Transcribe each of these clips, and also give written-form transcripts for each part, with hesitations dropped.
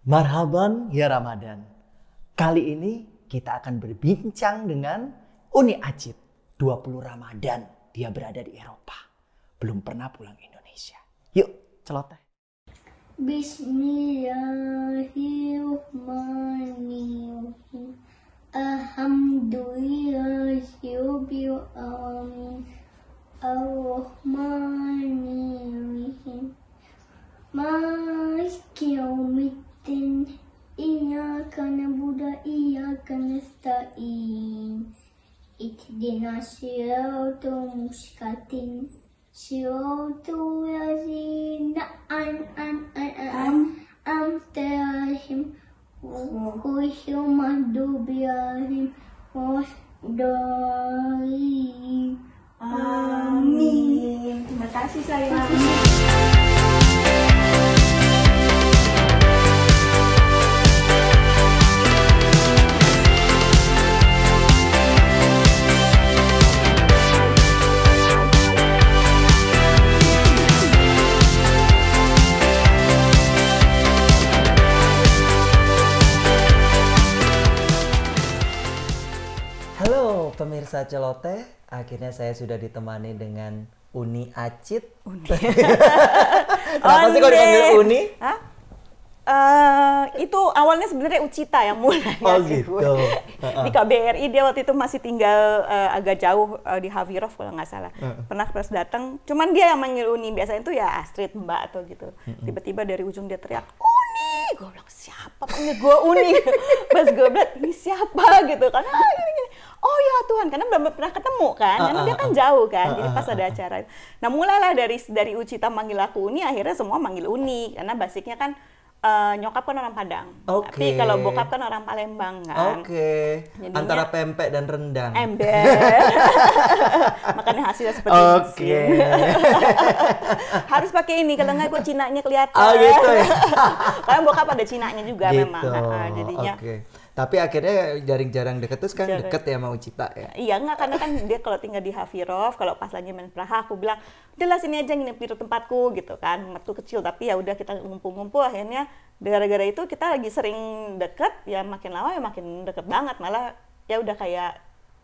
Marhaban ya Ramadan. Kali ini kita akan berbincang dengan Uni Acit. 20 Ramadan dia berada di Eropa. Belum pernah pulang Indonesia. Yuk, celoteh. Bismillahirrahmanirrahim. Alhamdulillahirabbil alamin. Ar-Rahmanir-Rahim. Maliki yaumiddin. Iyyaka na'budu wa iyyaka nasta'in. Ihdinas siratal mustaqim. Siratal ladzina an'amta 'alaihim ghairil maghdubi 'alaihim waladdallin. Amin. Terima kasih sayang. Halo pemirsa celoteh, akhirnya saya sudah ditemani dengan Uni Acit. Kenapa sih kok dipanggil Uni? Hah? Itu awalnya sebenarnya Ucita yang mulai. Oh gitu. Di KBRI dia waktu itu masih tinggal agak jauh di Havirov kalau nggak salah. Pernah pas datang, cuman dia yang manggil Uni. Biasanya itu ya Astrid, Mbak atau gitu. Tiba-tiba dari ujung dia teriak, Uni! Gue bilang, siapa panggil gue Uni? Pas gue bilang, ini siapa gitu kan. Gini. Oh ya Tuhan, karena belum pernah ketemu kan, karena dia kan jauh kan, jadi pas ada acara. Nah mulailah dari Ucita manggil aku Uni, akhirnya semua manggil Uni, karena basicnya kan nyokap kan orang Padang, tapi kalau bokap kan orang Palembang kan. Jadinya, antara pempek dan rendang. Ember. Makanya hasilnya seperti ini. Harus pakai ini, kalau nggak kok Cinanya kelihatan. Oh gitu ya. Karena bokap ada Cinanya juga Gitu. memang. Jadinya. Tapi akhirnya jarang deket tuh sekarang deket ya sama Ucita ya? Iya enggak, karena kan dia kalau tinggal di Havirov, kalau pas lagi main Praha aku bilang, udahlah sini aja nginep di tempatku gitu kan. Mertu kecil tapi ya udah kita ngumpul-ngumpul, akhirnya gara-gara itu kita lagi sering deket, ya makin lama ya makin deket banget, malah ya udah kayak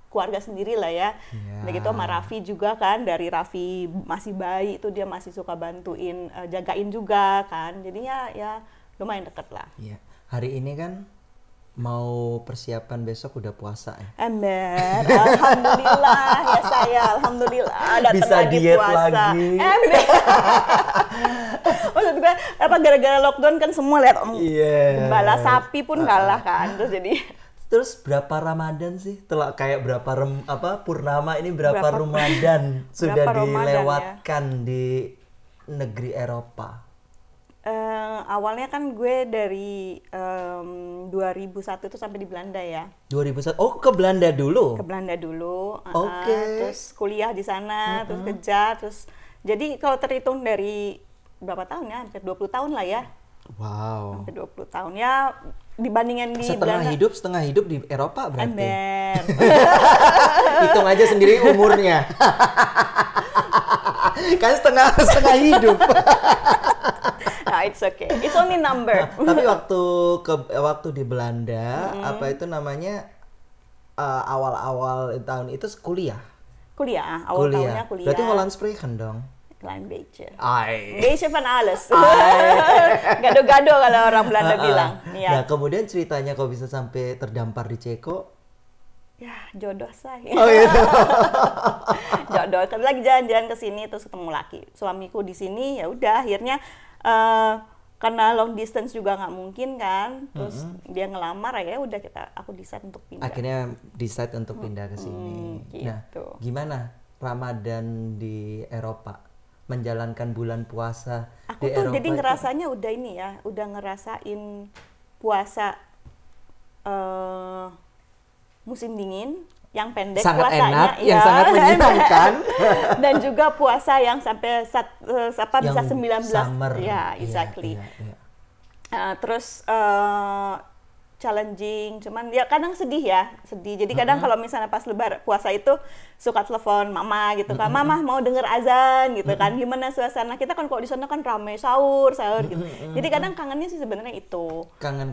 keluarga sendiri lah ya. Udah gitu sama Raffi juga kan, dari Raffi masih bayi itu dia masih suka bantuin, jagain juga kan. Jadinya ya lumayan deket lah. Iya. Hari ini kan mau persiapan besok udah puasa ya? Ember, alhamdulillah ya saya, alhamdulillah datang bisa lagi diet puasa. lagi. Ember. Maksud gue apa gara-gara lockdown kan semua lihat gembala sapi pun kalah kan, terus jadi. Terus berapa Ramadan sih? Telah kayak berapa purnama ini berapa Ramadan sudah dilewatkan di negeri Eropa? Awalnya kan gue dari 2001 itu sampai di Belanda ya. 2001. Oh, ke Belanda dulu. Ke Belanda dulu. Oke. Terus kuliah di sana, terus kerja, terus jadi kalau terhitung dari berapa tahun ya? Hampir 20 tahun lah ya. Wow. Hampir 20 tahun ya, dibandingin di setengah Belanda. Setengah hidup di Eropa berarti. Ember. Hitung aja sendiri umurnya. Kan setengah hidup. Nah, it's okay. It's only number. Tapi waktu di Belanda, apa itu namanya, awal-awal tahun itu kuliah. Awal tahunnya kuliah. Berarti Holland spreken dong. Klein beetje. Ai. Beetje van alles. Gado-gado kalau orang Belanda bilang. Nah, kemudian ceritanya kok bisa sampai terdampar di Ceko? Ya, jodoh saya. Oh gitu. Jodoh. Tapi lagi jalan-jalan ke sini terus ketemu laki. Suamiku di sini, ya udah akhirnya karena long distance juga nggak mungkin kan. Terus dia ngelamar ya udah aku decide untuk pindah. Akhirnya decide untuk pindah ke sini. Gitu. Nah, gimana Ramadan di Eropa? Menjalankan bulan puasa aku di tuh Eropa jadi ngerasanya udah ini ya, udah ngerasain puasa musim dingin yang pendek sangat puasanya enak, ya. yang sangat menyenangkan. Dan juga puasa yang sampai bisa 19 summer. ya, exactly. Iya. Terus challenging, cuman ya kadang sedih. Jadi kadang kalau misalnya pas puasa itu suka telepon mama gitu kan, mama mau denger azan gitu kan, gimana suasana kita kan kalau di sana kan ramai sahur gitu. Jadi kadang kangennya sih sebenarnya itu. Kangen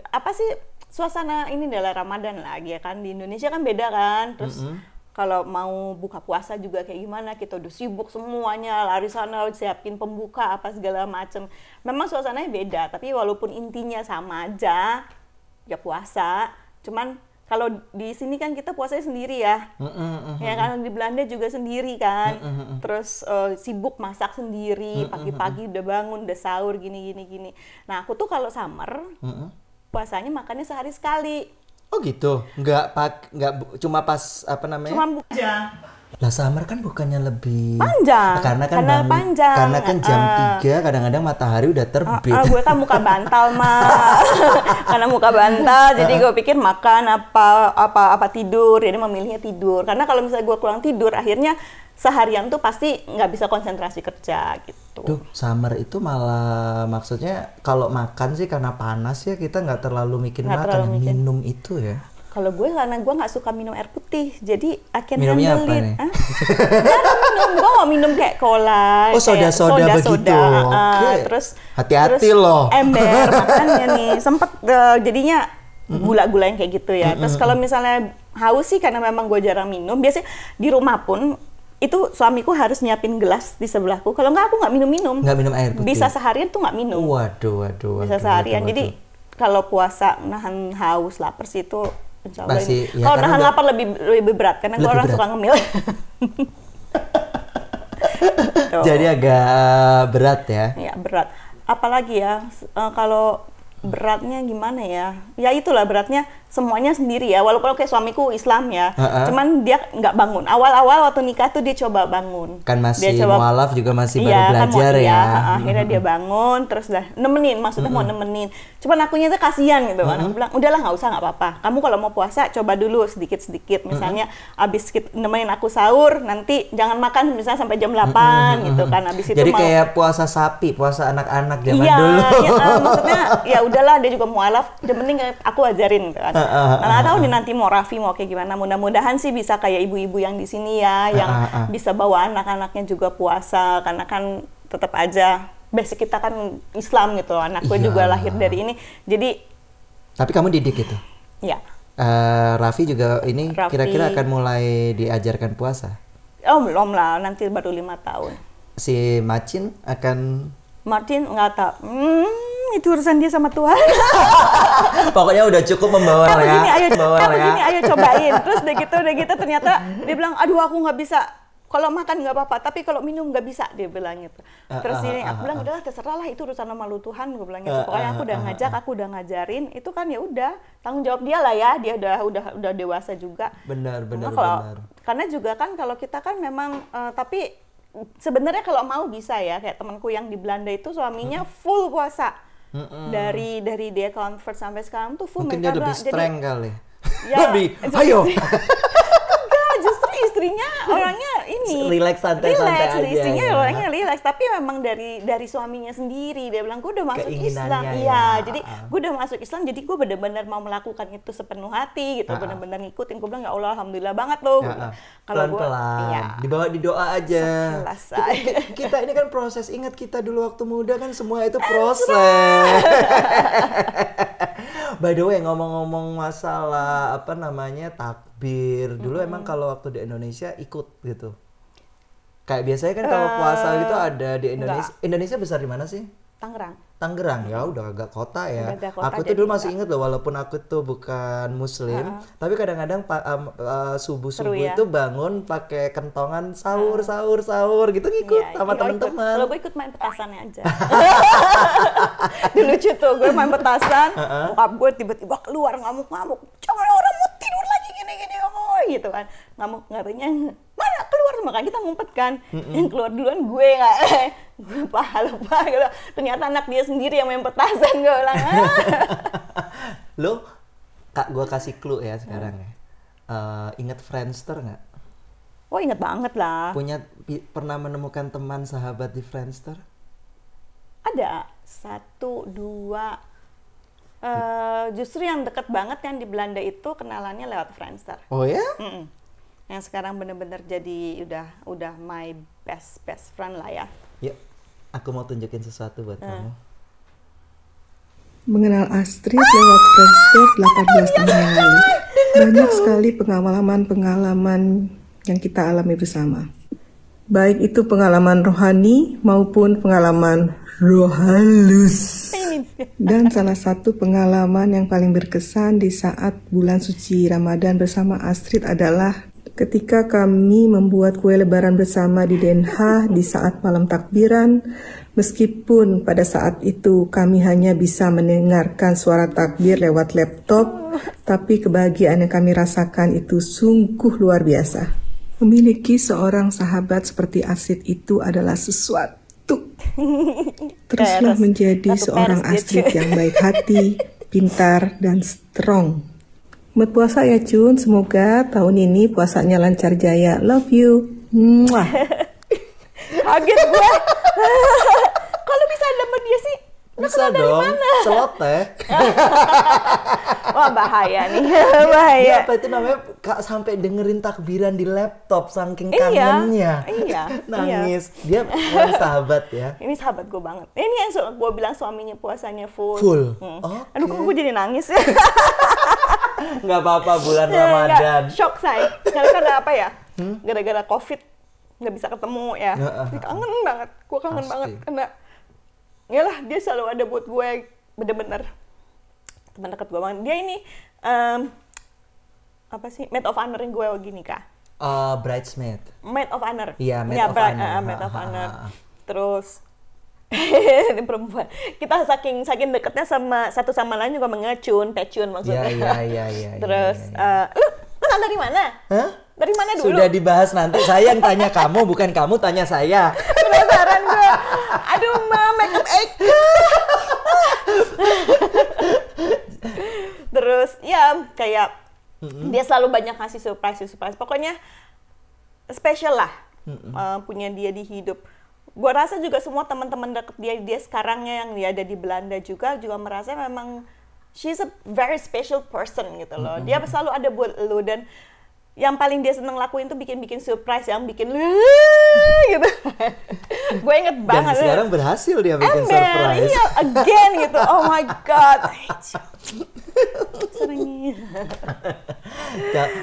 apa sih suasana ini adalah Ramadan lagi ya kan, di Indonesia kan beda kan, terus kalau mau buka puasa juga kayak gimana, kita udah sibuk semuanya, lari sana, siapin pembuka, apa segala macem. Memang suasananya beda, tapi walaupun intinya sama aja, ya puasa. Cuman kalau di sini kan kita puasanya sendiri ya. Ya kan, di Belanda juga sendiri kan. Terus sibuk masak sendiri, pagi-pagi udah bangun, udah sahur, gini. Nah aku tuh kalau summer, puasanya makannya sehari sekali. Oh gitu, nggak cuma pas apa namanya? Cuma aja. Lah summer kan bukannya lebih panjang, karena panjang. Karena kan jam 3 kadang-kadang matahari udah terbit. Gue kan muka bantal mah, karena muka bantal, jadi gue pikir makan apa tidur, jadi memilihnya tidur. Karena kalau misalnya gue kurang tidur, akhirnya seharian tuh pasti nggak bisa konsentrasi kerja gitu. Duh, summer itu malah maksudnya kalau makan sih karena panas ya kita nggak terlalu mikir makan, minum itu ya. Kalau gue karena gue nggak suka minum air putih, jadi akan minumnya apa nih? Gue mau minum kayak cola, soda begitu. Oke. Terus hati-hati loh. Ember makanya nih sempet jadinya gula-gula yang kayak gitu ya. Terus kalau misalnya haus sih karena memang gue jarang minum, biasanya di rumah pun itu suamiku harus nyiapin gelas di sebelahku. Kalau nggak, aku nggak minum. Nggak minum air putih? Bisa seharian tuh nggak minum. Waduh. Bisa seharian. Jadi kalau puasa nahan haus, lapar sih itu insya Allah ya, kalau nahan lapar lebih berat. Karena gue orang suka ngemil. Jadi agak berat ya? Iya, berat. Apalagi ya, kalau beratnya gimana ya? Ya itulah beratnya semuanya sendiri ya. Walaupun kayak suamiku Islam ya, cuman dia nggak bangun. Awal-awal waktu nikah tuh dia coba bangun. Kan masih mualaf juga masih baru belajar kan ya. Akhirnya dia bangun, terus dah nemenin, maksudnya mau nemenin. Cuman akunya tuh kasihan gitu kan. Aku bilang, udahlah nggak usah, nggak apa-apa. Kamu kalau mau puasa coba dulu sedikit-sedikit. Misalnya abis nemenin aku sahur, nanti jangan makan misalnya sampai jam 8 gitu kan. Abis itu jadi kayak puasa sapi, puasa anak-anak zaman dulu. Iya, maksudnya ya udahlah, dia juga mualaf. Yang penting aku ajarin gitu kan. Nah, nggak tahu nih nanti mau Raffi mau kayak gimana. Mudah-mudahan sih bisa kayak ibu-ibu yang di sini ya, yang bisa bawa anak-anaknya juga puasa, karena kan tetap aja basic kita kan Islam gitu. Anak gue juga lahir dari ini, jadi. Tapi kamu didik itu? Ya. Raffi juga ini kira-kira akan mulai diajarkan puasa? Oh belum lah, nanti baru 5 tahun. Si Martin nggak tahu. Itu urusan dia sama Tuhan. Pokoknya udah cukup membawa ya. Begini, ayo cobain. Terus udah gitu ternyata dia bilang, aduh aku nggak bisa. Kalau makan nggak apa-apa, tapi kalau minum nggak bisa, dia bilang gitu. Terus ini aku bilang, udahlah terserah lah, itu urusan sama lu Tuhan, gue bilang gitu. Pokoknya aku udah ngajak, aku udah ngajarin, itu kan ya udah tanggung jawab dia lah ya. Dia udah dewasa juga. Benar. Karena juga kan kalau kita kan memang tapi sebenarnya kalau mau bisa ya, kayak temanku yang di Belanda itu suaminya full puasa. Dari dia convert sampai sekarang tuh full. Mungkin dia lebih strength kali. Ya, ayo. Enggak, justru istrinya orangnya ini relax, santai aja. Istrinya orangnya relax, tapi memang dari suaminya sendiri. Dia bilang, gue udah masuk Islam. Iya, jadi gue udah masuk Islam, jadi gue benar-benar mau melakukan itu sepenuh hati gitu, benar-benar ngikutin. Gue bilang, ya Allah, alhamdulillah banget loh. Kalau gue dibawa di doa aja. Kita ini kan proses, ingat kita dulu waktu muda kan semua itu proses. By the way, ngomong-ngomong masalah apa namanya takbir, dulu emang kalau waktu di Indonesia ikut gitu. Kayak biasanya kan kalau puasa gitu ada di Indonesia. Indonesia besar di mana sih? Tangerang ya, udah agak kota ya. Aku tuh dulu masih inget loh, walaupun aku tuh bukan Muslim, tapi kadang-kadang subuh ya? Itu bangun pakai kentongan sahur gitu, ngikut sama teman-teman. Kalau gue ikut main petasannya aja. Dulu lucu tuh, gue main petasan, bokap gue tiba-tiba keluar ngamuk-ngamuk, coba orang mau tidur lagi gini gitu kan, ngamuk, ngarinya mana keluar, makanya kita ngumpet kan. Yang keluar duluan gue nggak, gue lupa gitu. Ternyata anak dia sendiri yang main petasan, gue bilang. Lo, gue kasih clue ya sekarang ya. Ingat Friendster nggak? Oh inget banget lah. Pernah menemukan teman sahabat di Friendster? Ada 1, 2, Justru yang deket banget yang di Belanda itu kenalannya lewat Friendster. Oh ya? Yang sekarang bener-bener jadi udah my best friend lah ya. Yuk, aku mau tunjukin sesuatu buat kamu. Mengenal Astrid lewat Friendster 18 tahun yang lalu. Banyak sekali pengalaman-pengalaman yang kita alami bersama. Baik itu pengalaman rohani maupun pengalaman rohalus. Dan salah satu pengalaman yang paling berkesan di saat bulan suci Ramadan bersama Astrid adalah ketika kami membuat kue lebaran bersama di Den Haag di saat malam takbiran. Meskipun pada saat itu kami hanya bisa mendengarkan suara takbir lewat laptop, tapi kebahagiaan yang kami rasakan itu sungguh luar biasa. Memiliki seorang sahabat seperti Astrid itu adalah sesuatu. Teruslah menjadi seorang Astrid yang baik hati, pintar, dan strong. Selamat puasa ya Cun, semoga tahun ini puasanya lancar jaya. Love you. Mwah. Kaget gue. Kalau bisa sama dia sih, Bisa dong, celoteh. Wah bahaya nih, bahaya. Dia apa itu namanya, Kak, sampai dengerin takbiran di laptop saking kangennya. Iya. Nangis. Dia memang sahabat ya. Ini sahabat gue banget. Ini yang gue bilang suaminya puasanya full. Oke. Aduh kok gue jadi nangis ya. Nggak apa-apa, bulan Ramadan. Shock say. Karena apa ya? Gara-gara COVID nggak bisa ketemu ya. Kangen banget. Gue kangen banget karena yalah dia selalu ada buat gue, bener-bener teman dekat gue banget. Dia ini apa sih, maid of honor gue gini Kak. Bridesmaid. Maid of honor. Iya, maid of honor. Maid of honor. Terus ini perempuan. Kita saking dekatnya sama satu sama lain juga mengecun, pecun maksudnya. Iya. Terus lu kenal dari mana? Hah? Dari mana dulu? Sudah dibahas nanti. Saya yang tanya kamu, bukan kamu tanya saya. Penasaran gue. Aduh, makeup Eka. Terus ya kayak dia selalu banyak ngasih surprise. Pokoknya special lah punya dia di hidup. Gue rasa juga semua teman-teman deket dia sekarangnya yang dia ada di Belanda juga merasa memang she's a very special person gitu loh. Dia selalu ada buat lu dan yang paling dia seneng lakuin tuh bikin surprise yang bikin gitu. Gue inget banget. Dan sekarang berhasil dia bikin surprise. Iya, again gitu. Oh my god.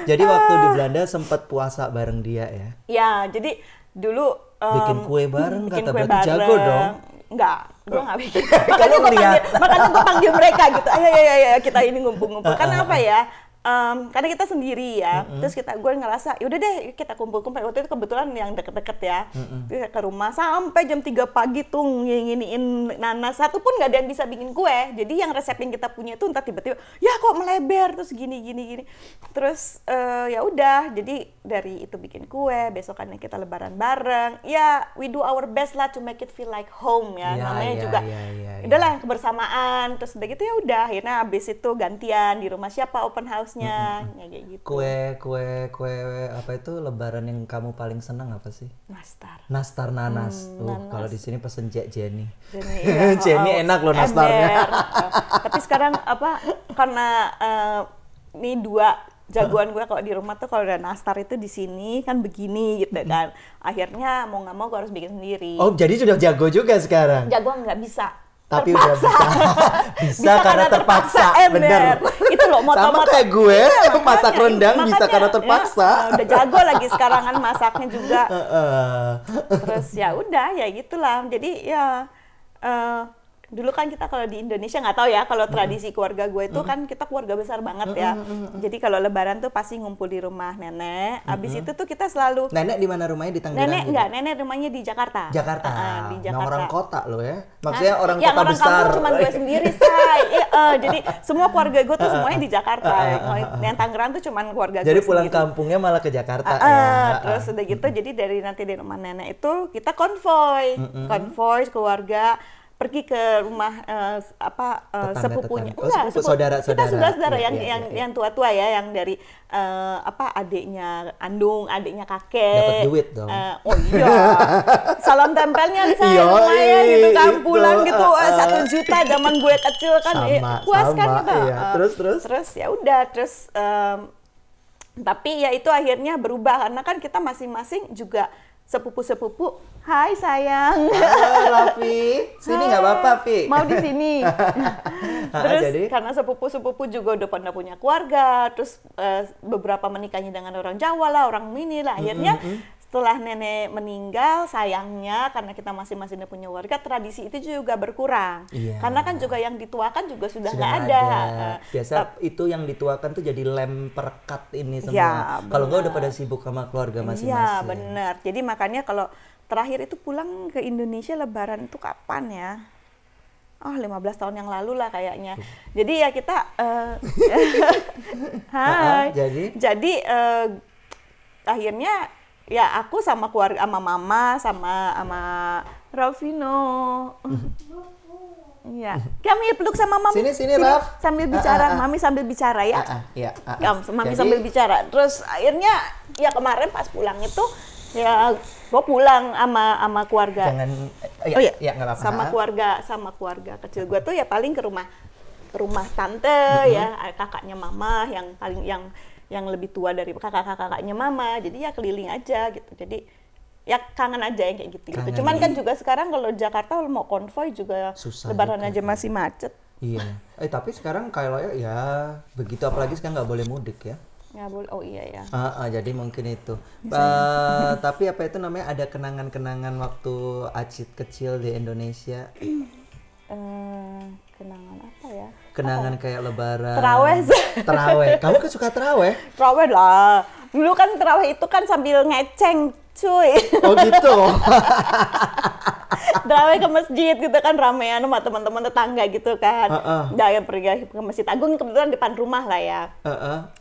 Jadi waktu di Belanda sempat puasa bareng dia ya? Ya, jadi dulu bikin kue bareng, kata berarti jago dong. Enggak, gue nggak bikin. Makanya gue panggil mereka gitu. Ayo kita ini ngumpul-ngumpul. Karena apa ya? Karena kita sendiri ya, terus gue ngerasa yaudah deh kita kumpul-kumpul. Waktu itu kebetulan yang deket-deket ya, ke rumah sampai jam 3 pagi tuh nginiin nanas, satu pun nggak ada yang bisa bikin kue. Jadi yang resep yang kita punya itu entah tiba-tiba ya kok melebar terus gini. Terus ya udah, jadi dari itu bikin kue, besokannya kita lebaran bareng. Ya we do our best lah to make it feel like home ya, namanya juga. Udahlah kebersamaan, terus udah gitu ya udah. Akhirnya abis itu gantian di rumah siapa open house. Ya kayak gitu. Kue apa itu lebaran yang kamu paling senang apa sih? Nastar nanas. Kalau di sini pesen Jenny. Jenny enak loh nastarnya. Tapi sekarang apa karena ini dua jagoan gue kalau di rumah tuh kalau udah nastar itu di sini kan begini gitu kan. Akhirnya mau nggak mau gue harus bikin sendiri. Oh jadi sudah jago juga sekarang? Jago nggak bisa. Tapi udah bisa karena terpaksa. Bener. Itu loh moto-moto. Sama kayak gue, masak rendang bisa karena terpaksa. Udah jago lagi sekarang kan masaknya juga. Terus ya udah ya gitulah. Jadi ya dulu kan kita kalau di Indonesia nggak tahu ya kalau tradisi keluarga gue itu kan kita keluarga besar banget ya. Jadi kalau lebaran tuh pasti ngumpul di rumah nenek. Abis itu tuh kita selalu. Nenek di mana rumahnya, di Tangerang? Nenek rumahnya di Jakarta. Di Jakarta. Orang kota loh ya. Maksudnya orang kota besar. Yang orang cuma gue sendiri say. Jadi semua keluarga gue tuh semuanya di Jakarta. Yang Tangerang tuh cuma keluarga gue. Jadi pulang kampungnya malah ke Jakarta ya. Terus udah gitu jadi dari nanti di rumah nenek itu kita konvoy keluarga. Pergi ke rumah sepupunya, saudara-saudara. Kita saudara-saudara yang tua-tua ya, yang dari adiknya andung, adiknya kakek. Dapat duit dong. Oh iya. Salam tempelnya saya lumayan gitu kan, pulang gitu 1 juta zaman gue kecil kan, puas kan gitu. Iya. Terus Ya udah, terus tapi ya itu akhirnya berubah karena kan kita masing-masing juga sepupu-sepupu. Hai sayang. Halo Raffi, sini nggak apa-apa Pi. Mau di sini. Terus jadi? karena sepupu-sepupu juga udah pada punya keluarga, terus beberapa menikahnya dengan orang Jawa lah, orang ini lah. Akhirnya setelah nenek meninggal, sayangnya karena kita masing-masing punya warga, tradisi itu juga berkurang. Iya. Karena kan juga yang dituakan juga sudah nggak Sudah ada. Biasa itu yang dituakan tuh jadi lem perekat ini semua. Ya, kalau nggak udah pada sibuk sama keluarga masing-masing. Iya benar. Jadi makanya kalau terakhir itu pulang ke Indonesia Lebaran itu kapan ya? 15 tahun yang lalu lah kayaknya. Jadi ya kita hai. Jadi akhirnya ya aku sama keluarga, sama mama, sama Raffino. Iya. Kami peluk sama mami. Sini Raf. Sambil bicara, mami sambil bicara ya. Iya. Mami sambil bicara. Terus akhirnya ya kemarin pas pulang itu ya gue pulang sama keluarga. Jangan ya nggak apa-apa. Sama keluarga kecil gue tuh ya paling ke rumah tante ya, kakaknya mama yang paling yang lebih tua dari kakaknya mama. Jadi ya keliling aja gitu. Jadi ya kangen aja yang kayak gitu. Cuman kan juga sekarang kalau Jakarta mau konvoy juga susah Lebaran juga. aja masih macet. Iya. Tapi sekarang kalau ya begitu, apalagi sekarang nggak boleh mudik ya. Nggak boleh. Oh iya ya. Jadi mungkin itu. Tapi apa itu namanya, ada kenangan-kenangan waktu Acit kecil di Indonesia? Kenangan apa ya? Kenangan kayak Lebaran. Terawih. Kamu kan suka terawih? Terawih lah. Dulu kan terawih itu kan sambil ngeceng, cuy. Oh gitu. Terawih ke masjid gitu kan, ramean sama teman-teman tetangga gitu kan. Jangan pergi ke Masjid Agung, kebetulan depan rumah lah ya.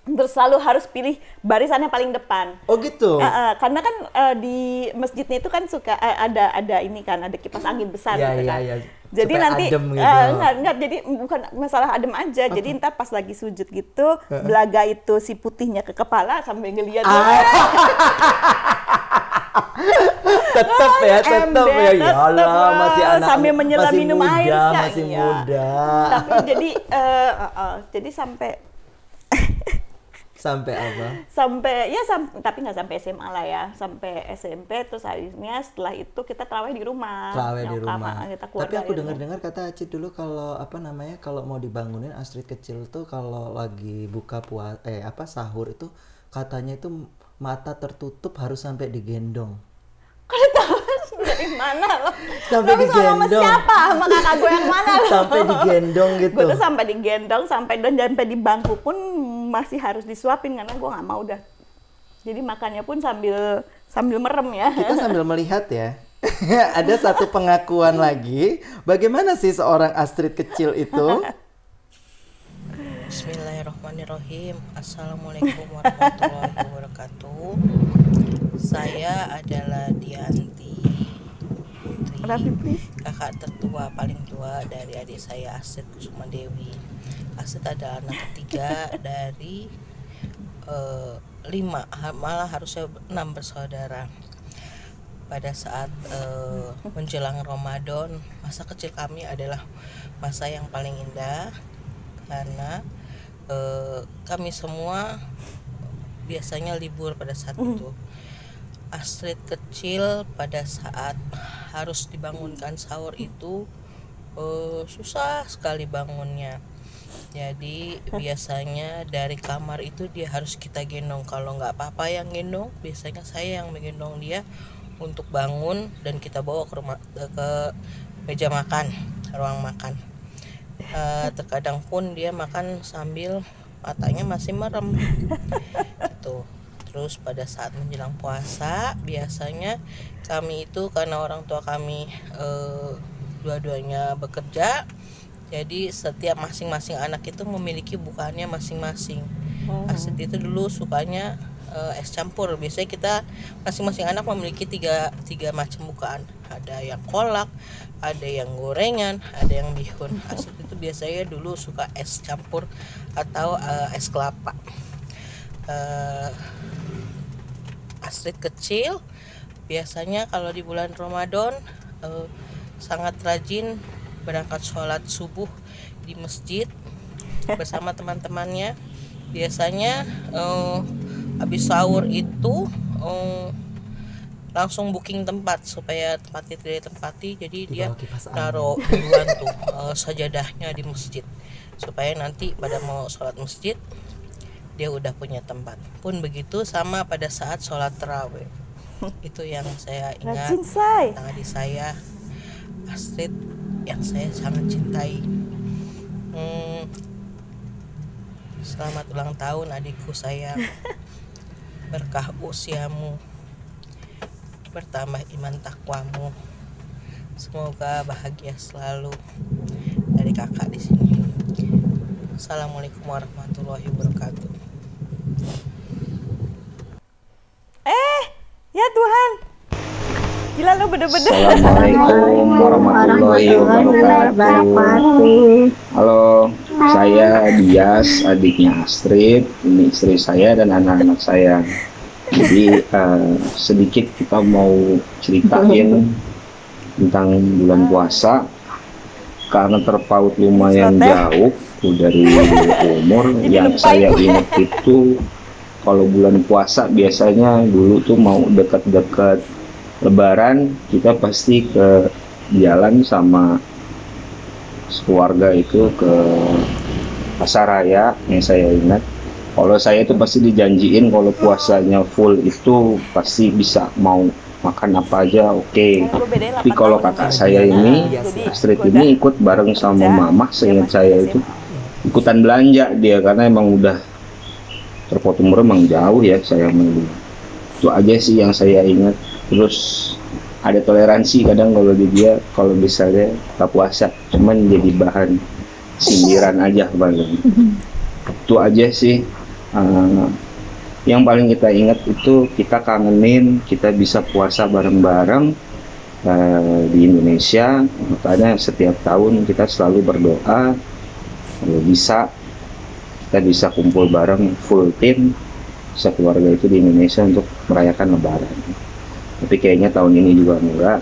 Terus selalu harus pilih barisan yang paling depan. Oh gitu. Karena kan di masjidnya itu kan suka ada ini kan, ada kipas angin besar gitu kan. Iya. Jadi supaya nanti adem gitu. enggak, jadi bukan masalah adem aja. Jadi ntar pas lagi sujud gitu, belaga itu si putihnya ke kepala sambil ngeliat. Tetap ya. Ya Allah, masih anak, sambil menyelam masih minum muda, air masih muda. Tapi jadi sampai apa? Tapi nggak sampai SMA lah ya, sampai SMP. Terus akhirnya setelah itu kita terawih di rumah. Tapi aku dengar kata Acit dulu kalau kalau mau dibangunin Astrid kecil tuh kalau lagi buka sahur itu katanya itu mata tertutup harus sampai digendong. Kau tahu dari mana lo? Sampai digendong. Sama siapa? Sama kakak gue yang mana lo? Sampai digendong gitu. Gue tuh sampai digendong, sampai di bangku pun masih harus disuapin karena gue nggak mau dah. Jadi makannya pun sambil merem ya. Kita sambil melihat ya. Ada satu pengakuan lagi. Bagaimana sih seorang Astrid kecil itu? Bismillahirrahmanirrahim. Assalamualaikum warahmatullahi wabarakatuh. Saya adalah Dianti Putri, kakak tertua paling tua dari adik saya Astrid Kusuma Dewi. Astrid adalah anak ketiga dari 5, malah harusnya 6 bersaudara. Pada saat menjelang Ramadan, masa kecil kami adalah masa yang paling indah karena kami semua biasanya libur pada saat itu. Astrid kecil pada saat harus dibangunkan sahur itu susah sekali bangunnya. Jadi biasanya dari kamar itu dia harus kita gendong. Kalau nggak papa yang gendong, biasanya saya yang menggendong dia untuk bangun dan kita bawa ke meja makan, ruang makan. Terkadang pun dia makan sambil matanya masih merem gitu. Terus pada saat menjelang puasa biasanya kami itu karena orang tua kami dua-duanya bekerja, jadi setiap masing-masing anak itu memiliki bukaannya masing-masing. Astrid itu dulu sukanya es campur. Biasanya kita masing-masing anak memiliki tiga macam bukaan. Ada yang kolak, ada yang gorengan, ada yang bihun. Astrid itu biasanya dulu suka es campur atau es kelapa. Astrid kecil biasanya kalau di bulan Ramadan sangat rajin berangkat sholat subuh di masjid bersama teman-temannya. Biasanya habis sahur itu langsung booking tempat supaya tempatnya tidak ditempati, jadi dia naruh duluan tuh sajadahnya di masjid supaya nanti pada mau sholat masjid dia udah punya tempat. Pun begitu sama pada saat sholat tarawih. Itu yang saya ingat tentang adik saya Astrid yang saya sangat cintai. Selamat ulang tahun adikku sayang. Berkah usiamu, bertambah iman takwamu. Semoga bahagia selalu. Dari kakak di sini. Assalamualaikum warahmatullahi wabarakatuh. Ya Tuhan, gila lu bener-bener. Assalamualaikum warahmatullahi wabarakatuh. Halo, saya Dias, adiknya Astrid. Ini istri saya dan anak-anak saya. Jadi sedikit kita mau ceritain tentang bulan puasa. Karena terpaut lumayan jauh dari umur. Yang saya ingat itu kalau bulan puasa biasanya dulu tuh mau dekat-dekat Lebaran kita pasti ke jalan sama keluarga itu ke pasar raya yang saya ingat. Kalau saya itu pasti dijanjiin kalau puasanya full itu pasti bisa mau makan apa aja oke. Tapi kalau kakak saya ini Astrid ini ikut bareng sama mama, seingat saya itu ikutan belanja dia karena emang udah terpotong umur emang jauh ya saya dulu. Itu aja sih yang saya ingat. Terus ada toleransi kadang kalau di dia kalau misalnya tak puasa, cuman jadi bahan sindiran aja paling. Itu aja sih. Yang paling kita ingat itu kita kangenin kita bisa puasa bareng-bareng di Indonesia. Makanya setiap tahun kita selalu berdoa kalau bisa kita bisa kumpul bareng full tim sekeluarga itu di Indonesia untuk merayakan Lebaran. Tapi kayaknya tahun ini juga enggak.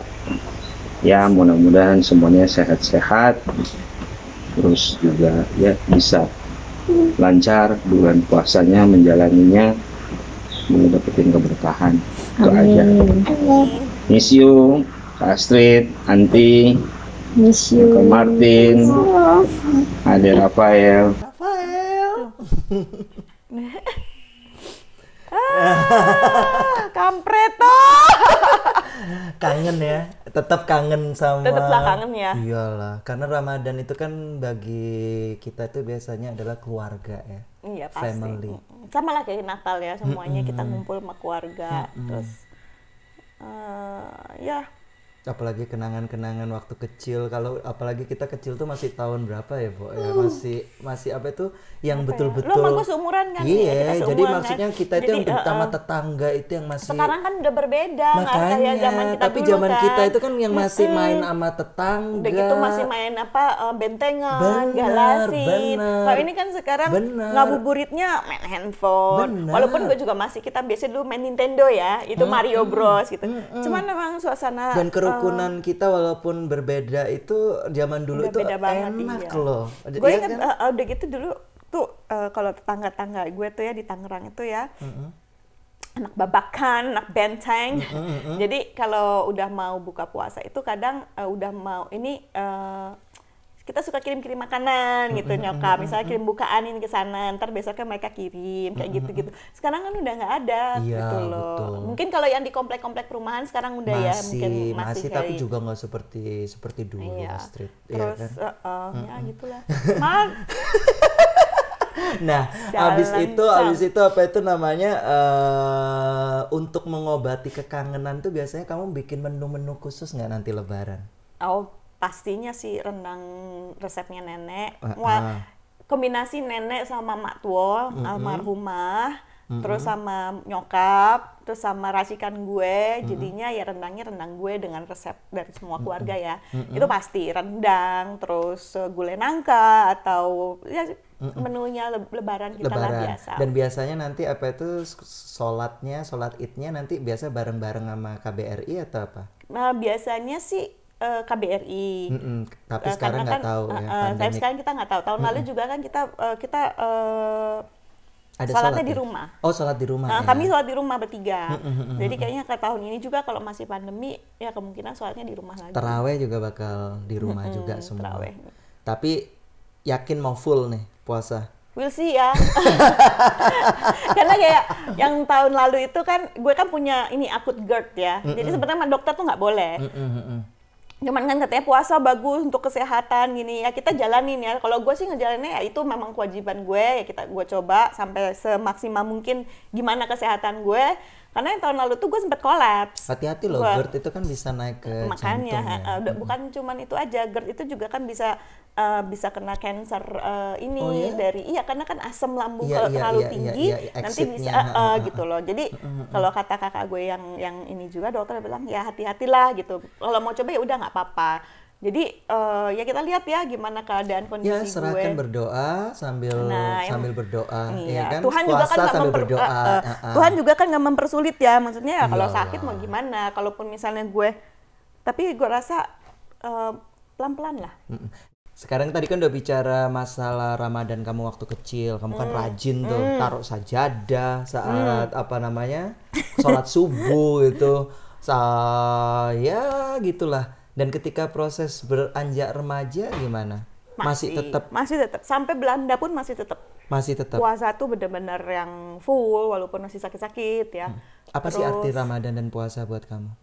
Ya mudah-mudahan semuanya sehat-sehat. Terus juga ya bisa lancar bulan puasanya menjalaninya, mendapatkan keberkahan. Itu aja. Miss you, Kak Astrid, Anti, Miss you. Kak Martin, Ade Rafael. Kampret tuh. Kangen ya, tetap kangen sama. Tetaplah kangen ya. Iyalah, karena Ramadan itu kan bagi kita itu biasanya adalah keluarga ya. Iya pasti. Family. Sama lah kayak Natal ya, semuanya kita ngumpul sama keluarga. Terus ya Apalagi kenangan-kenangan waktu kecil. Kalau apalagi kita kecil tuh masih tahun berapa ya, Bo? Ya, masih apa itu yang betul-betul. Lo sama gue seumuran kan? Iya, ya, kita jadi seumuran, maksudnya kan? kita itu Jadi, yang sama tetangga itu yang masih. Sekarang kan udah berbeda, nggak kayak Makanya, zaman kita tapi dulu zaman kan. kita itu kan yang masih main sama tetangga. Udah gitu masih main apa bentengan, Bener, galasin. bener. Kalau ini kan sekarang Bener. ngabuburitnya main handphone. Bener. Walaupun gue juga masih, kita biasa dulu main Nintendo ya, itu Mario Bros gitu. Cuman memang suasana Dan kerukunan kita walaupun berbeda itu zaman dulu udah itu beda banget, enak iya. loh. Gue Iya inget kan? udah gitu dulu tuh kalau tetangga-tangga gue tuh ya di Tangerang itu ya anak babakan, anak benteng. Jadi kalau udah mau buka puasa itu kadang udah mau ini kita suka kirim-kirim makanan gitu nyokap, misalnya kirim bukaan ini ke sana, ntar besoknya mereka kirim kayak gitu-gitu. Sekarang kan udah nggak ada Iya, gitu loh. betul. Mungkin kalau yang di komplek-komplek perumahan sekarang udah ya mungkin masih kayak- tapi juga nggak seperti dulu iya. Astrid. Terus Iya kan? ya gitulah. Mal. Nah, habis itu apa itu namanya untuk mengobati kekangenan tuh biasanya kamu bikin menu-menu khusus nggak nanti Lebaran? Oh, pastinya sih rendang resepnya nenek. Wah, kombinasi nenek sama mak tua almarhumah, terus sama nyokap, terus sama racikan gue, jadinya ya rendangnya rendang gue dengan resep dari semua keluarga ya. Itu pasti rendang, terus gulai nangka atau ya menunya lebaran kita lah biasa. Dan biasanya nanti apa itu sholat idnya nanti biasa bareng-bareng sama KBRI atau apa? Nah, biasanya sih KBRI. Tapi sekarang Karena nggak tahu ya, tapi pandemik. sekarang kita nggak tahu. Tahun lalu juga kan kita Ada sholatnya sholat di ya? rumah. Oh, sholat di rumah ya. Kami sholat di rumah bertiga. Jadi kayaknya ke tahun ini juga kalau masih pandemi ya kemungkinan sholatnya di rumah lagi. Terawih juga bakal di rumah juga semua. terawih. Tapi yakin mau full nih puasa? We'll see ya. Karena kayak yang tahun lalu itu kan gue kan punya ini akut GERD ya. Jadi sebenarnya sama dokter tuh nggak boleh. Cuman kan katanya puasa bagus untuk kesehatan gini ya, kita jalanin ya. Kalau gue sih ngejalaninnya ya itu memang kewajiban gue ya, gue coba sampai semaksimal mungkin gimana kesehatan gue. Karena yang tahun lalu tuh gue sempet kolaps. Hati-hati loh, GERD itu kan bisa naik ke Makanya jantung ya. bukan cuman itu aja, GERD itu juga kan bisa kena cancer ini Oh, iya? karena kan asam lambung Iya, kalau iya, terlalu iya, tinggi iya, nanti bisa exitnya, gitu loh. Jadi kalau kata kakak gue yang ini juga dokter bilang ya hati-hatilah gitu. Kalau mau coba ya udah nggak apa-apa. Jadi ya kita lihat ya gimana keadaan kondisi Ya, serahkan gue. berdoa sambil berdoa, Iya, ya kan? Tuhan juga kan Puasa nggak sambil berdoa. Tuhan juga kan nggak mempersulit ya, maksudnya ya kalau Iyalah. sakit mau gimana, kalaupun misalnya tapi gue rasa pelan-pelan lah. Sekarang tadi kan udah bicara masalah Ramadan kamu waktu kecil, kamu kan rajin tuh taruh sajadah saat sholat subuh gitu, saya gitulah. Dan ketika proses beranjak remaja gimana? Masih tetap Sampai Belanda pun masih tetap. Puasa tuh bener-bener yang full walaupun masih sakit-sakit ya. Apa sih arti Terus, Ramadan dan puasa buat kamu?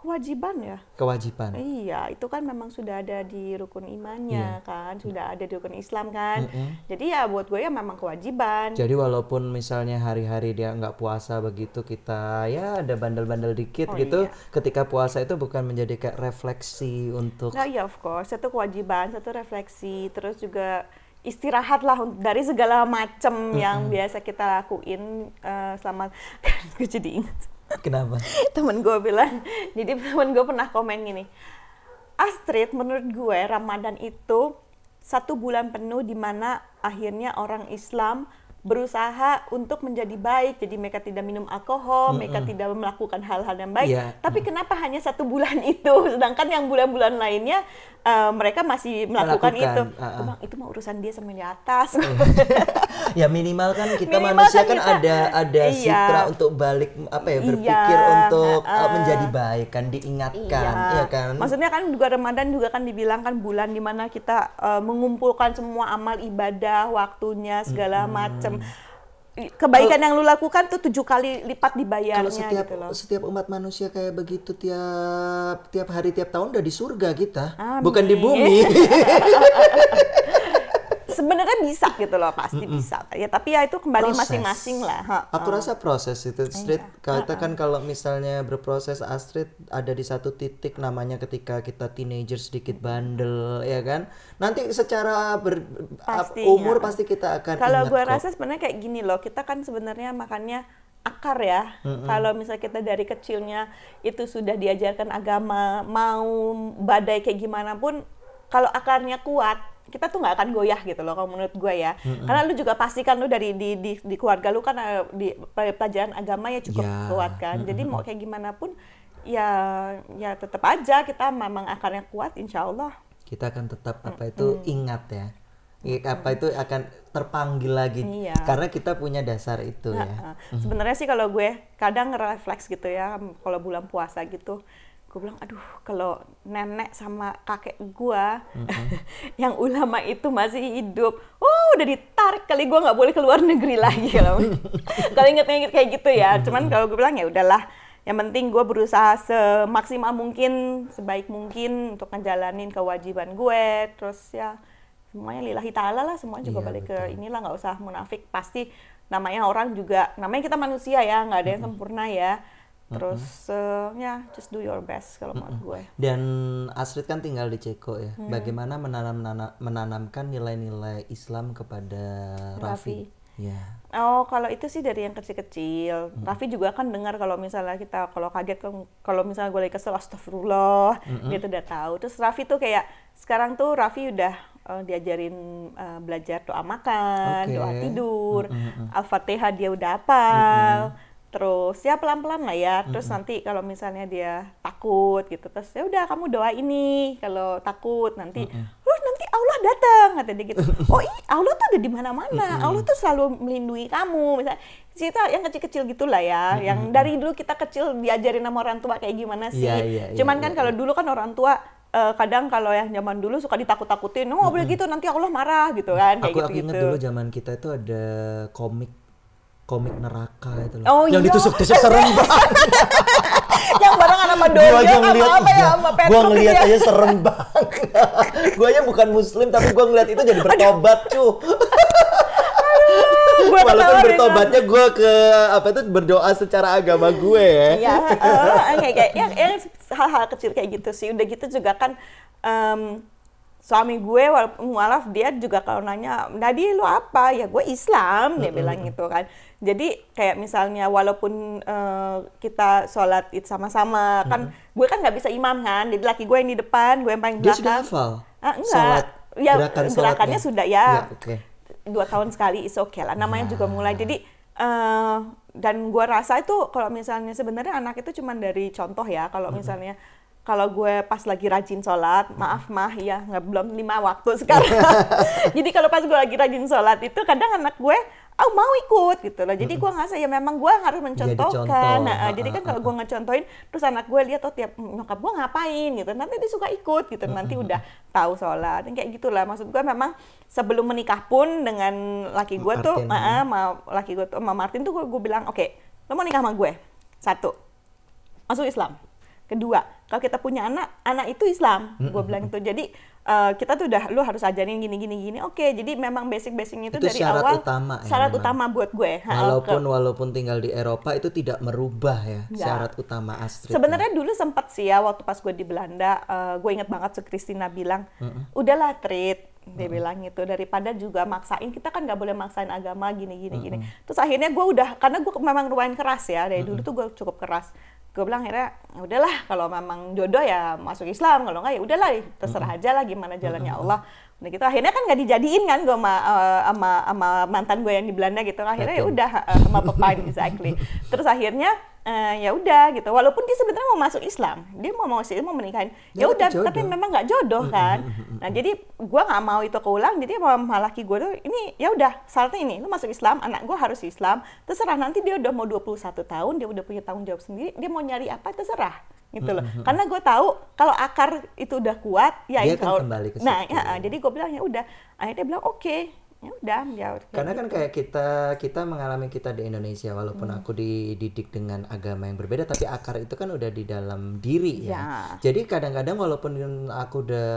kewajiban ya. Kewajiban. Iya, itu kan memang sudah ada di rukun imannya kan, sudah ada di rukun Islam kan. Jadi ya buat gue ya memang kewajiban. Jadi walaupun misalnya hari-hari dia nggak puasa begitu, kita ya ada bandel-bandel dikit gitu, ketika puasa itu bukan menjadi kayak refleksi untuk Nah, ya of course, satu kewajiban, satu refleksi, terus juga istirahat lah dari segala macam yang biasa kita lakuin selama gue jadi ingat. Kenapa? Temen gue bilang, jadi temen gue pernah komen gini, Astrid, menurut gue Ramadan itu 1 bulan penuh di mana akhirnya orang Islam berusaha untuk menjadi baik, jadi mereka tidak minum alkohol, mereka tidak melakukan hal-hal yang baik. Tapi kenapa hanya 1 bulan itu, sedangkan yang bulan-bulan lainnya mereka masih melakukan itu. Bang, itu mah urusan dia sama di atas. Ya minimal kan kita Minimal manusia kan kan ada citra untuk balik berpikir untuk menjadi baik kan, diingatkan, ya kan. Maksudnya kan juga Ramadan juga kan dibilang kan bulan dimana kita mengumpulkan semua amal ibadah, waktunya segala macam. Kebaikan yang lu lakukan tuh 7 kali lipat dibayarnya. Kalau setiap umat manusia kayak begitu tiap hari tiap tahun udah di surga kita, Amin. bukan di bumi. Sebenarnya bisa gitu loh, pasti bisa ya, tapi ya itu kembali masing-masing lah. Aku rasa proses itu, Astrid. Katakan kalau misalnya berproses, Astrid ada di satu titik namanya ketika kita teenager sedikit bandel, ya kan? Nanti secara umur pasti kita akan Kalau ingat gue kok. rasa sebenarnya kayak gini loh, kita kan sebenarnya makannya akar ya. Kalau misalnya kita dari kecilnya itu sudah diajarkan agama, mau badai kayak gimana pun, kalau akarnya kuat, kita tuh nggak akan goyah gitu loh, kalau menurut gue ya. Karena lu juga pastikan lu dari di keluarga lu kan di pelajaran agama ya cukup kuat kan. Jadi mau kayak gimana pun ya tetap aja kita memang akarnya kuat, insya Allah. Kita akan tetap ingat ya. Apa itu akan terpanggil lagi karena kita punya dasar itu ya. Sebenarnya sih kalau gue kadang refleks gitu ya, kalau bulan puasa gitu, gue bilang aduh kalau nenek sama kakek gue yang ulama itu masih hidup, udah ditarik kali gue nggak boleh keluar negeri lagi kalau inget-inget kayak gitu ya. Cuman kalau gue bilang ya udahlah, yang penting gue berusaha semaksimal mungkin, sebaik mungkin untuk ngejalanin kewajiban gue. Terus ya semuanya lillahi ta'ala lah, semua juga balik ke inilah, nggak usah munafik. Pasti namanya orang juga, namanya kita manusia ya, nggak ada yang sempurna ya. Terus ya just do your best kalau menurut gue. Dan Astrid kan tinggal di Ceko ya. Bagaimana menanamkan nilai-nilai Islam kepada Raffi? Ya. Oh, kalau itu sih dari yang kecil-kecil. Raffi juga kan dengar kalau misalnya kita kalau kaget kalau misalnya gue lagi kesel, astagfirullah, dia tuh udah tahu. Terus Raffi tuh kayak sekarang tuh Raffi udah diajarin belajar doa makan, doa tidur, Al-Fatihah dia udah hafal. Terus ya pelan-pelan lah ya. Terus nanti kalau misalnya dia takut gitu, terus ya udah kamu doa ini kalau takut nanti, nanti Allah datang kata dia gitu. Oh Allah tuh ada di mana-mana. Allah tuh selalu melindungi kamu. Misalnya cerita yang kecil-kecil gitulah ya. Yang dari dulu kita kecil diajarin sama orang tua kayak gimana sih. Cuman kan kalau dulu kan orang tua kadang kalau yang zaman dulu suka ditakut-takutin, oh boleh gitu nanti Allah marah gitu kan, kayak Aku gitu-gitu. ingat dulu zaman kita itu ada komik neraka itu loh. Oh, yang iya. ditusuk-tusuk serem banget. Yang barengan sama Dojo apa ya sama Gua Petruk ngeliat gitu ya. aja serem banget. Gua aja bukan muslim tapi gua ngeliat itu jadi bertobat, cu. Gua Walaupun ketawa bertobatnya gue ke apa itu berdoa secara agama gue ya. Iya, kayak yang hal-hal kecil kayak gitu sih. Udah gitu juga kan suami gue mualaf dia juga kalau nanya, "Nadi lu apa?" Ya gue Islam, dia bilang gitu kan. Jadi kayak misalnya walaupun kita sholat id sama-sama kan, gue kan nggak bisa imam kan. Jadi laki gue yang di depan, gue yang paling Dia belakang. sudah hafal. Enggak. Sholat, Ya gerakannya gerakannya sudah ya. Oke. 2 tahun sekali is okay lah, namanya juga mulai. Jadi dan gue rasa itu kalau misalnya sebenarnya anak itu cuman dari contoh ya. Kalau misalnya kalau gue pas lagi rajin sholat, maaf ya nggak belum 5 waktu sekarang. Jadi kalau pas gue lagi rajin sholat itu kadang anak gue mau ikut gitu loh. Jadi gue ngerasa ya memang gue harus mencontohkan. contoh. Jadi kan kalau gue ngecontohin terus anak gue lihat tiap nyokap gue ngapain gitu, nanti dia suka ikut gitu. Nanti udah tahu sholat dan kayak gitulah. Maksud gue memang sebelum menikah pun dengan laki gue tuh, laki gue tuh sama Martin tuh gue bilang, oke, lo mau nikah sama gue? 1, masuk Islam. 2, kalau kita punya anak itu Islam. Gue bilang itu. Jadi kita tuh udah, lu harus ajarin gini. Oke, jadi memang basic-basicnya itu dari syarat awal. Utama ya, syarat memang. utama buat gue. Walaupun tinggal di Eropa itu tidak merubah ya syarat utama Astrid. Sebenarnya dulu sempat sih ya waktu pas gue di Belanda, gue inget banget Christina bilang, udahlah Trit, dia bilang gitu, daripada juga maksain, kita kan nggak boleh maksain agama gini. Terus akhirnya gue udah, karena gue memang lumayan keras ya, dari dulu tuh gue cukup keras. Gue bilang akhirnya ya udahlah, kalau memang jodoh ya masuk Islam, kalau nggak ya udahlah terserah aja lah gimana jalannya Allah. Udah gitu akhirnya kan nggak dijadiin kan gue sama mantan gue yang di Belanda gitu. Akhirnya ya udah sama Pepine exactly. Terus akhirnya ya udah gitu. Walaupun dia sebenarnya mau masuk Islam, dia mau menikahin. Ya udah, tapi memang nggak jodoh kan. Nah jadi gue nggak mau itu keulang. Jadi sama laki gue tuh ini ya udah syaratnya ini, lu masuk Islam, anak gue harus Islam. Terserah nanti dia udah mau 21 tahun, dia udah punya tanggung jawab sendiri. Dia mau nyari apa terserah. Gitu loh. Karena gue tahu kalau akar itu udah kuat, ya dia akan kembali ke situ. Nah, jadi gue bilang ya udah. Akhirnya dia bilang oke. Ya udah. Karena kan kayak kita mengalami kita di Indonesia, walaupun aku dididik dengan agama yang berbeda, tapi akar itu kan udah di dalam diri ya. Jadi kadang-kadang walaupun aku udah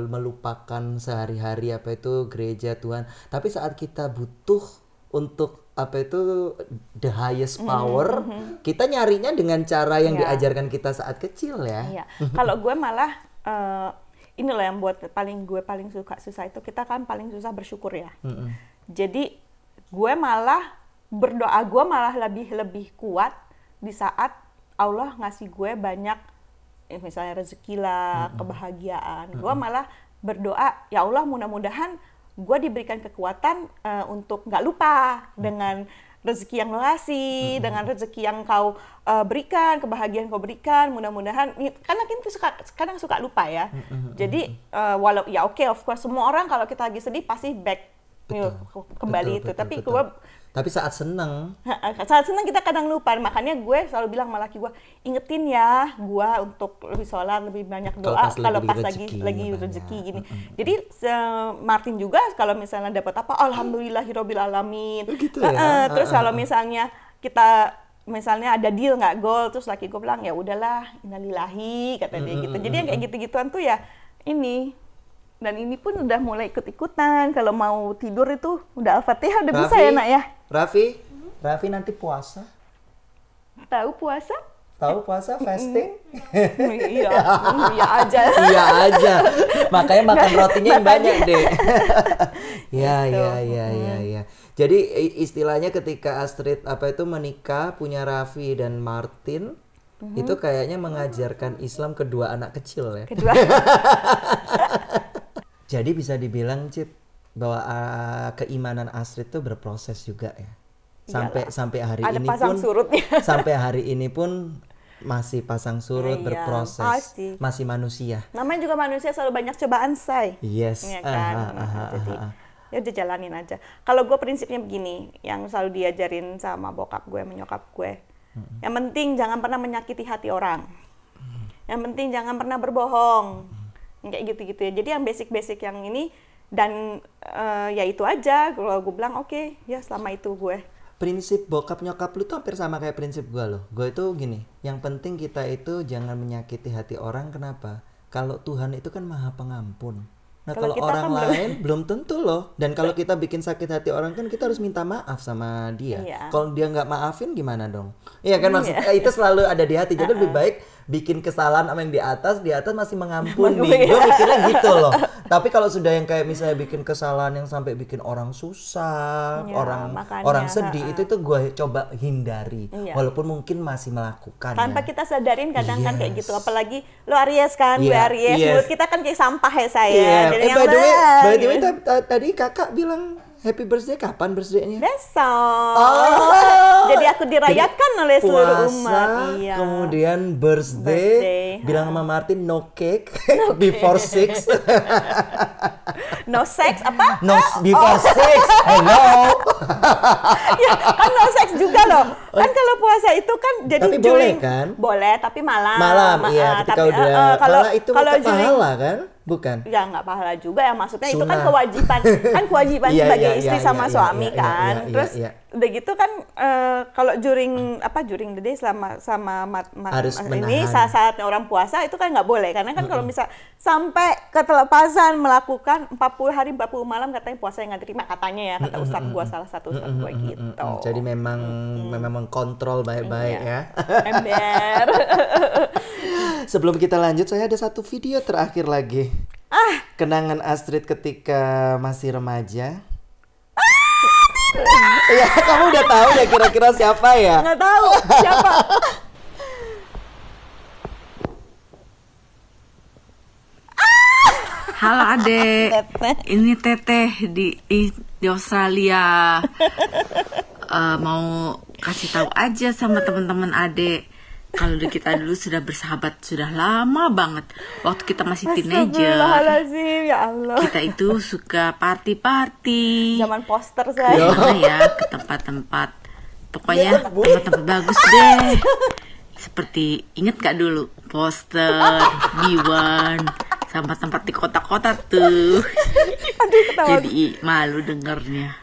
melupakan sehari-hari apa itu gereja Tuhan, tapi saat kita butuh untuk apa itu the highest power, kita nyarinya dengan cara yang diajarkan kita saat kecil ya. Iya. Kalau gue malah ini loh yang buat gue paling susah itu, kita kan paling susah bersyukur ya. Jadi gue malah berdoa, gue malah lebih kuat di saat Allah ngasih gue banyak misalnya rezeki lah, kebahagiaan. Gue malah berdoa, ya Allah mudah-mudahan gue diberikan kekuatan untuk nggak lupa dengan rezeki yang lo kasih, dengan rezeki yang kau berikan, kebahagiaan kau berikan, mudah-mudahan, karena kita kadang suka lupa ya. Jadi walau ya oke, of course semua orang kalau kita lagi sedih pasti back kembali itu. Tapi gue tapi saat senang kita kadang lupa. Makanya gue selalu bilang sama laki gue, ingetin ya gue untuk lebih sholat, lebih banyak doa kalau pas lagi rezeki gini. Jadi Martin juga kalau misalnya dapat apa, alhamdulillahirabbil alamin. Gitu ya? Terus kalau misalnya kita ada deal nggak gol, terus laki gue bilang ya udahlah, innalillahi kata dia gitu. Jadi yang kayak gitu-gituan tuh ya ini. Dan ini pun udah mulai ikut-ikutan. Kalau mau tidur itu udah Al-Fatihah udah bisa ya nak ya. Raffi nanti puasa. Tahu puasa? Tahu puasa fasting? Iya aja. Iya aja. Makanya makan rotinya yang banyak deh. Ya. Jadi istilahnya ketika Astrid menikah punya Raffi dan Martin, itu kayaknya mengajarkan Islam kedua anak kecil ya. Kedua. Jadi bisa dibilang Cip bahwa keimanan Astrid itu berproses juga ya. Sampai hari Ada ini pasang pun surutnya. sampai hari ini pun masih pasang surut, Iya, berproses, pasti. masih manusia. Namanya juga manusia selalu banyak cobaan, say. Yes. Ya kan? Jadi ya udah jalanin aja. Kalau gue prinsipnya begini, yang selalu diajarin sama bokap gue, menyokap gue. Yang penting jangan pernah menyakiti hati orang. Yang penting jangan pernah berbohong. Kayak gitu-gitu ya. Jadi yang basic-basic yang ini dan ya itu aja. Kalau gue bilang oke, ya selama itu gue. Prinsip bokap nyokap lu tuh hampir sama kayak prinsip gue loh. Gue itu gini, yang penting kita itu jangan menyakiti hati orang. Kenapa? Kalau Tuhan itu kan maha pengampun. Nah kalau kita orang kan lain belum tentu loh. Dan kalau kita bikin sakit hati orang kan kita harus minta maaf sama dia. Iya. Kalau dia nggak maafin gimana dong? Iya kan maksudnya itu selalu ada di hati. Jadi lebih baik bikin kesalahan sama yang di atas masih mengampuni. Gue mikirnya gitu loh. Tapi kalau sudah yang kayak misalnya bikin kesalahan yang sampai bikin orang susah, Ya, orang makanya, sedih, itu tuh gue coba hindari. Iya. Walaupun mungkin masih melakukan. Tanpa ya. kita sadarin kadang kan kayak Yes. gitu. Apalagi lo Aries kan, gue Iya, Aries. yes. Mulut kita kan kayak sampah ya saya. Iya. Jadi yang By the way, gitu. tadi kakak bilang happy birthday kapan birthday-nya? Besok. Oh. Jadi aku dirayakan oleh seluruh umat. Iya. Kemudian birthday. Bilang sama Martin no cake before 6. No sex apa? No before 6. Hello. Ya, kan no sex juga loh. Kan kalau puasa itu kan jadi Tapi boleh kan? Boleh, tapi malam. Malam, iya. Ketika tapi, udah malah itu kalau pahala kan? Bukan. Ya nggak pahala juga ya, maksudnya itu kan Sunnah. kewajiban Iya, sebagai iya, istri iya, sama iya, suami iya, kan. iya, iya, Terus iya. udah gitu kan kalau during the day sama Harus ini menahan. saatnya orang puasa itu kan nggak boleh, karena kan kalau bisa sampai ketelepasan melakukan 40 hari 40 malam katanya puasa yang nggak terima katanya ya, kata ustadz gua, salah satu ustadz gua gitu. Jadi memang mengkontrol baik-baik Iya. ya. Ember. Sebelum kita lanjut, saya ada satu video terakhir lagi. Kenangan Astrid ketika masih remaja. Ya, kamu udah tahu ya kira-kira siapa ya? Nggak tahu siapa. Halo adek, ini Teteh di Australia. Mau kasih tahu aja sama teman-teman adek, kalau kita dulu sudah bersahabat sudah lama banget. Waktu kita masih teenager, Astagfirullahaladzim, ya Allah. kita itu suka party-party. Zaman poster saya. Gimana ya, ke tempat-tempat, pokoknya tempat-tempat bagus deh. Seperti inget gak dulu poster, B1, sama tempat di kota-kota tuh. Aduh, ketawa. Jadi malu dengernya.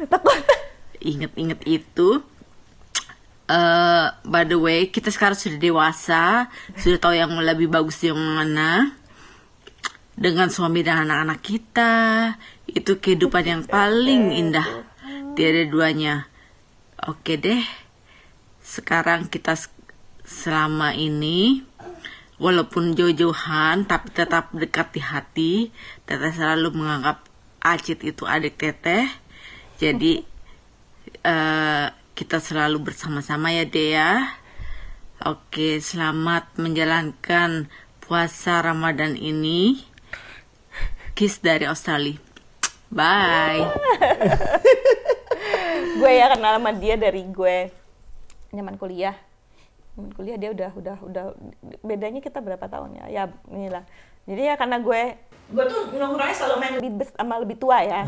Inget-inget itu. By the way, kita sekarang sudah dewasa, sudah tahu yang lebih bagus yang mana. Dengan suami dan anak-anak kita, itu kehidupan yang paling indah. Tiada duanya. Oke deh. Sekarang kita selama ini, walaupun jauh-jauhan, tapi tetap dekat di hati. Teteh selalu menganggap Acit itu adik Teteh. Jadi kita selalu bersama-sama ya Dea. Oke, selamat menjalankan puasa Ramadan ini. Kiss dari Australia. Bye. Gue ya kenal sama dia dari gue zaman kuliah. Zaman kuliah dia udah bedanya kita berapa tahun ya? Ya inilah. Jadi ya karena gue tuh nongkrongnya selalu main lebih tua ya.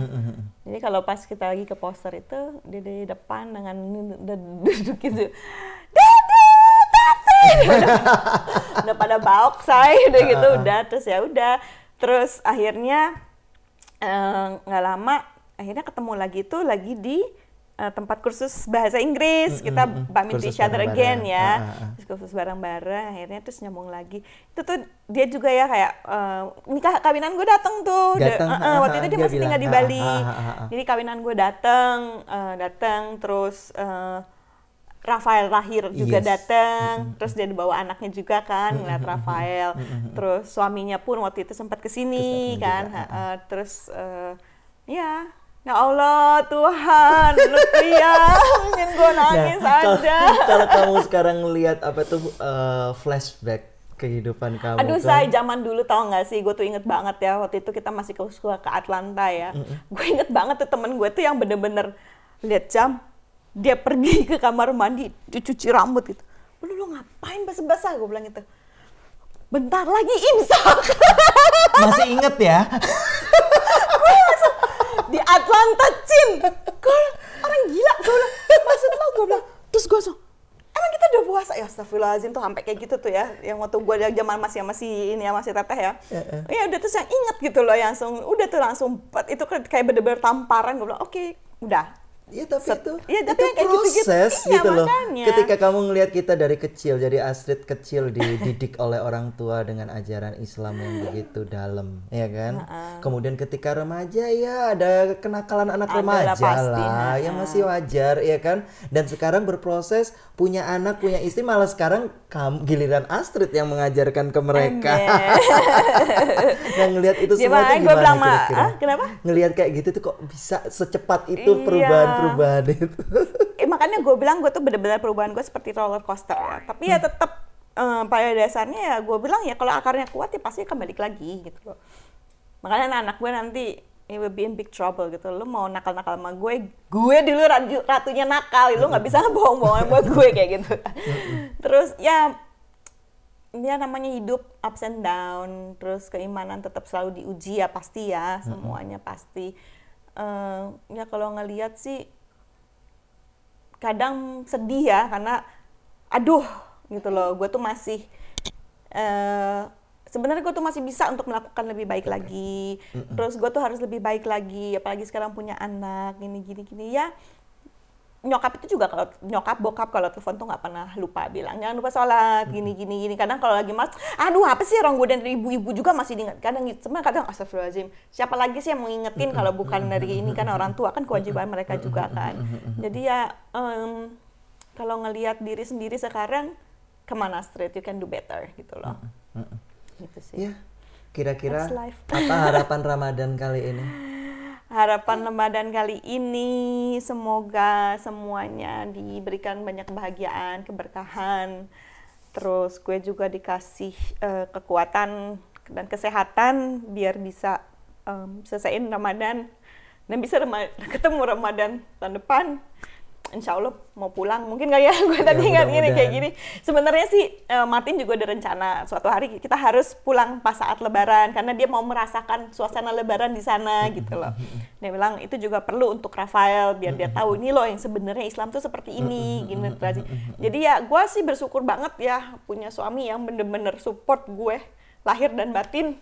Jadi kalau pas kita lagi ke poster itu dia di depan dengan duduk gitu. Dede, Tati. Udah pada baok say, udah gitu udah terus ya udah. Terus akhirnya nggak lama akhirnya ketemu lagi tuh lagi di tempat kursus bahasa Inggris. Kita meet each other again ya. Terus kursus bareng-bareng akhirnya terus nyambung lagi. Itu tuh dia juga ya kayak nikah kawinan gue dateng tuh. Waktu itu dia masih tinggal di Bali. Jadi kawinan gue dateng terus Rafael lahir juga datang, terus dia dibawa anaknya juga kan ngeliat Rafael, terus suaminya pun waktu itu sempat kesini kan, terus ya Allah Tuhan, Lutfia, ingin gue nangis aja. Kalau kamu sekarang lihat apa tuh flashback kehidupan kamu? Aduh kan? saya zaman dulu tau gak sih, gue tuh inget banget ya waktu itu kita masih ke Atlanta ya, gue inget banget tuh temen gue tuh yang bener-bener lihat jam. dia pergi ke kamar mandi, dicuci rambut gitu. Lu ngapain basah-basah? Gue bilang gitu. Bentar lagi imsak. Masih inget ya? Gue langsung di Atlanta, Cin. Gue orang gila, gue bilang, maksud lo? Gue bilang, terus gue langsung, emang kita udah puasa? Ya astagfirullahaladzim tuh sampai kayak gitu tuh ya. Yang waktu gue zaman masih ini ya, masih teteh ya. Ya udah terus yang inget gitu loh, yang langsung, udah tuh langsung, itu kayak bener-bener tamparan. Gue bilang, oke, udah. Iya tapi itu kayak proses gitu loh. Makanya. Ketika kamu ngelihat kita dari kecil, jadi Astrid kecil dididik oleh orang tua dengan ajaran Islam yang begitu dalam, ya kan? Kemudian ketika remaja ya ada kenakalan anak remaja pasti, lah, yang masih wajar, ya kan? Dan sekarang berproses punya anak, punya istri, malah sekarang giliran Astrid yang mengajarkan ke mereka. Yang ngelihat itu semua itu gimana kira-kira? Kenapa? Ngelihat kayak gitu tuh kok bisa secepat itu perubahan itu. Makanya gue bilang gue tuh benar-benar perubahan gue seperti roller coaster ya. Tapi ya tetap pada dasarnya ya gue bilang ya kalau akarnya kuat ya pasti akan balik lagi gitu loh. Makanya anak gue nanti it will be in big trouble gitu. Lu mau nakal-nakal sama gue dulu ratunya nakal, lu nggak bisa bohong-bohongan buat gue kayak gitu. Terus ya namanya hidup ups and down, terus keimanan tetap selalu diuji ya pasti ya, semuanya pasti. Ya kalau ngelihat sih kadang sedih ya karena aduh gitu loh, gue tuh masih sebenarnya gue tuh masih bisa untuk melakukan lebih baik lagi. Terus gue tuh harus lebih baik lagi, apalagi sekarang punya anak gini ya. Nyokap itu juga kalau bokap kalau telepon tuh nggak pernah lupa bilang jangan lupa sholat gini. Kadang kalau lagi mas, aduh apa sih orang gue dan ibu-ibu juga masih diingat. Kadang astagfirullahaladzim, siapa lagi sih yang mau ngingetin kalau bukan dari ini kan orang tua, kan kewajiban mereka juga kan. Jadi ya kalau ngelihat diri sendiri sekarang kemana Astrid, you can do better gitu loh. Gitu sih. Ya, kira-kira apa harapan Ramadan kali ini? Harapan Ramadan kali ini semoga semuanya diberikan banyak kebahagiaan, keberkahan. Terus gue juga dikasih kekuatan dan kesehatan biar bisa selesaiin Ramadan dan bisa ketemu Ramadan tahun depan. Insya Allah mau pulang, mungkin gak ya gue tadi ingat gini kayak gini. Sebenarnya sih Martin juga ada rencana suatu hari kita harus pulang pas saat Lebaran karena dia mau merasakan suasana Lebaran di sana gitu loh. Dia bilang itu juga perlu untuk Rafael biar dia tahu ini loh yang sebenarnya Islam tuh seperti ini gitu. Jadi ya gue sih bersyukur banget ya punya suami yang bener-bener support gue lahir dan batin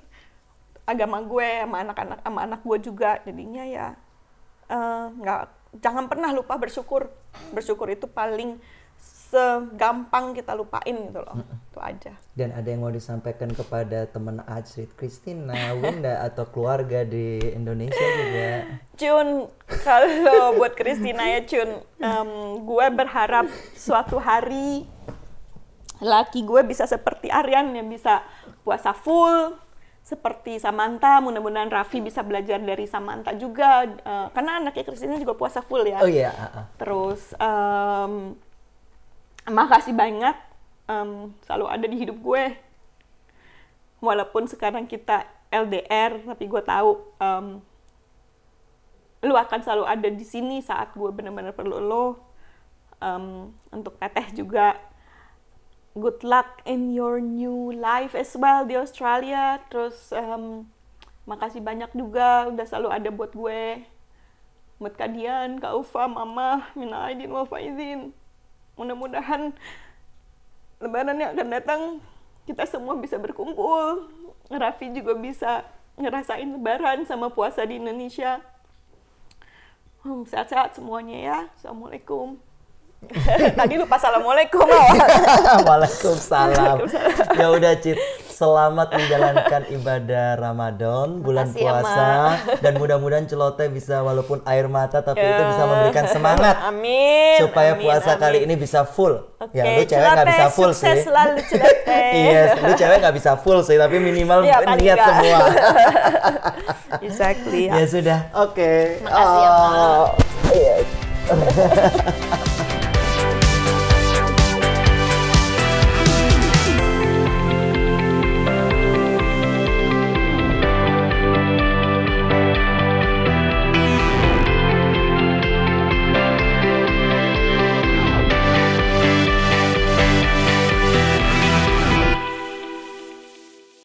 agama gue sama anak gue juga. Jadinya ya jangan pernah lupa bersyukur. Bersyukur itu paling segampang kita lupain gitu loh. Itu aja. Dan ada yang mau disampaikan kepada teman Astrid, Christina, Winda atau keluarga di Indonesia juga? Cun, kalau buat Christina ya Cun, gue berharap suatu hari laki gue bisa seperti Aryan yang bisa puasa full. Seperti Samantha, mudah-mudahan Raffi bisa belajar dari Samantha juga, karena anaknya Christina juga puasa full ya. Oh iya. Terus makasih banyak selalu ada di hidup gue. Walaupun sekarang kita LDR, tapi gue tahu lu akan selalu ada di sini saat gue benar-benar perlu lo. Untuk Teteh juga. Good luck in your new life as well di Australia. Terus makasih banyak juga udah selalu ada buat gue. Buat Kak Dian, Kak Ufa, Mama, minal aidin wal faizin. Mudah-mudahan Lebaran yang akan datang kita semua bisa berkumpul. Raffi juga bisa ngerasain Lebaran sama puasa di Indonesia. Sehat-sehat semuanya ya. Assalamualaikum. Tadi lupa assalamualaikum. Waalaikumsalam. Ya udah Cit, selamat menjalankan ibadah Ramadan, bulan puasa, dan mudah-mudahan celoteh bisa walaupun air mata tapi itu bisa memberikan semangat. Amin. Supaya puasa kali ini bisa full. Okay, ya lu cewek nggak bisa full sih. Selalu celoteh. Iya, lu cewek nggak bisa full sih, tapi minimal niat semua. Exactly. Ya sudah, oke. Makasih ya, Ma.